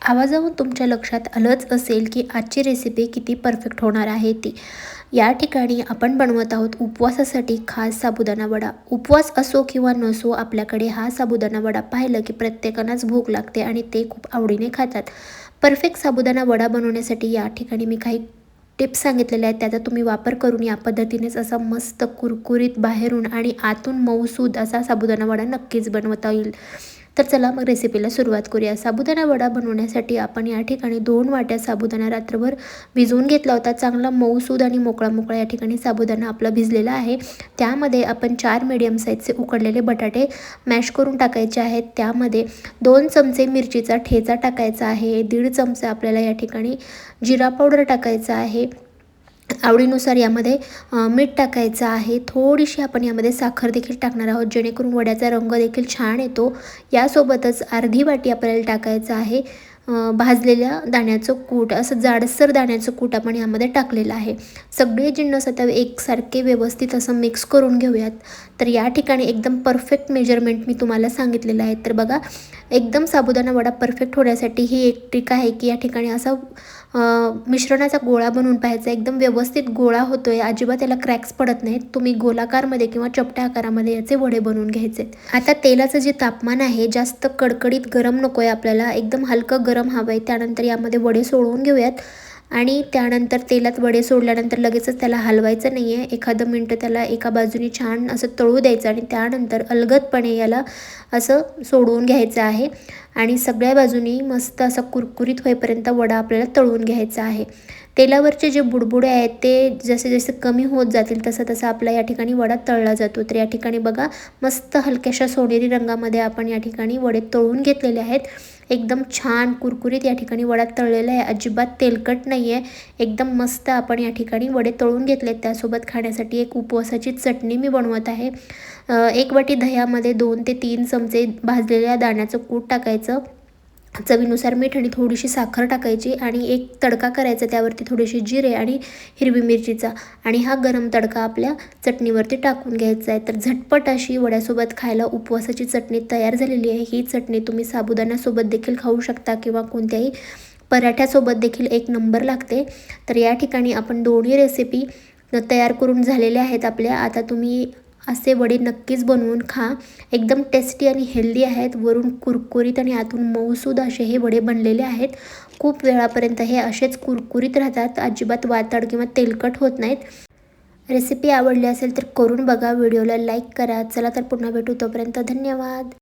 आवाजावरून तुमच्या लक्षात आलंच असेल की आजची रेसिपी किती परफेक्ट होणार आहे ती. या ठिकाणी आपण बनवत आहोत उपवासासाठी खास साबुदाणा वडा. उपवास असो किंवा नसो, आपल्याकडे हा साबुदाणा वडा पाहिलं की प्रत्येकालाच भूक लागते आणि ते खूप आवडीने खातात. परफेक्ट साबुदाणा वडा बनवण्यासाठी या ठिकाणी मी काही टिप्स सांगितलेल्या आहेत. त्याचा तुम्ही वापर करून या पद्धतीनेच असा मस्त कुरकुरीत बाहेरून आणि आतून मऊसूद असा साबुदाणा वडा नक्कीच बनवता येईल. तर चला मग रेसिपीला सुरुवात करूया. साबुदाणा वडा बनवण्यासाठी आपण या ठिकाणी 2 वाट्या साबुदाणा रात्रभर भिजवून घेतला होता. चांगला मऊसूद आणि मोकळा या ठिकाणी साबुदाणा आपला भिजलेला आहे. त्यामध्ये आपण 4 मीडियम साईजचे उकडलेले बटाटे मॅश करून टाकायचे आहेत. त्यामध्ये 2 चमचे मिरचीचा ठेचा टाकायचा आहे. 1.5 चमचा आपल्याला या ठिकाणी जिरा पावडर टाकायचा आहे. आवडीनुसार यामध्ये मीठ टाकायचं आहे. थोडीशी आपण यामध्ये साखर देखील टाकणार आहोत, जेणेकरून वड्याचा रंग देखील छान येतो. यासोबतच अर्धी वाटी आपल्याला टाकायचं आहे भाजलेल्या दाण्याचं कूट. असं जाडसर दाण्याचं कूट आपण यामध्ये टाकलेलं आहे. सगळे जिन्नस आता एकसारखे व्यवस्थित असं मिक्स करून घेऊयात. तर या ठिकाणी एकदम परफेक्ट मेजरमेंट मी तुम्हाला सांगितलेलं आहे. तर बघा, एकदम साबुदाणा वडा परफेक्ट होण्यासाठी ही एक ट्रिक आहे की या ठिकाणी असा मिश्रणाचा गोळा बनवून पाहायचा. एकदम व्यवस्थित गोळा होतोय, अजिबात त्याला क्रॅक्स पडत नाहीत. तुम्ही गोलाकारमध्ये किंवा चपट्या आकारामध्ये याचे वडे बनवून घ्यायचे. आता तेलाचं जे तापमान आहे जास्त कडकडीत गरम नको आहे, आपल्याला एकदम हलकं गरम हवं आहे. त्यानंतर यामध्ये वडे सोडवून घेऊयात आणि त्यानंतर तेलात वडे सोडल्यानंतर लगेचच त्याला हलवायचं नाही आहे. एखादं मिनटं त्याला एका बाजूने छान असं तळू द्यायचं आणि त्यानंतर अलगदपणे याला असं सोडवून घ्यायचं आहे आणि सगळ्या बाजूनी मस्त असा कुरकुरीत होईपर्यंत वडा आपल्याला तळून घ्यायचा आहे. तेलावरचे जे बुडबुडे आहेत ते जसे जसे कमी होत जातील तसं आपला या ठिकाणी वडा तळला जातो. तर या ठिकाणी बघा, मस्त हलक्याशा सोनेरी रंगामध्ये आपण या ठिकाणी वडे तळून घेतलेले आहेत. एकदम छान कुरकुरीत या ठिकाणी वडा तळलेला आहे, अजिबात तेलकट नाही आहे. एकदम मस्त आपण या ठिकाणी वडे तळून घेतलेत. त्यासोबत खाण्यासाठी एक उपवासाची चटणी मी बनवत आहे. 1 वाटी दह्यामध्ये 2 ते 3 चमचे भाजलेल्या दाण्याचं कूट टाकायचं. चवीनुसार मीठ आणि थोडीशी साखर टाकायची आणि एक तडका करायचा. त्यावरती थोडेसे जिरे आणि हिरवी मिरचीचा आणि हा गरम तडका आपल्या चटणीवरती टाकून घ्यायचा आहे. तर झटपट अशी वड्यासोबत खायला उपवासाची चटणी तयार झालेली आहे. ही चटणी तुम्ही साबुदाण्यासोबत देखील खाऊ शकता किंवा कोणत्याही पराठ्यासोबत देखील एक नंबर लागते. तर या ठिकाणी आपण दोन्ही रेसिपी तयार करून झालेल्या आहेत आपल्या. आता तुम्ही असे वडे नक्कीच बनवून खा. एकदम टेस्टी आणि हेल्दी आहेत. वरून कुरकुरीत आणि आतून मऊसूद असे हे वडे बनलेले आहेत. खूप वेळापर्यंत हे असेच कुरकुरीत राहतात, अजिबात वातड किंवा तेलकट होत नाहीत. रेसिपी आवडली असेल तर करून बघा. व्हिडिओला लाईक करा. चला तर पुन्हा भेटू, तोपर्यंत धन्यवाद.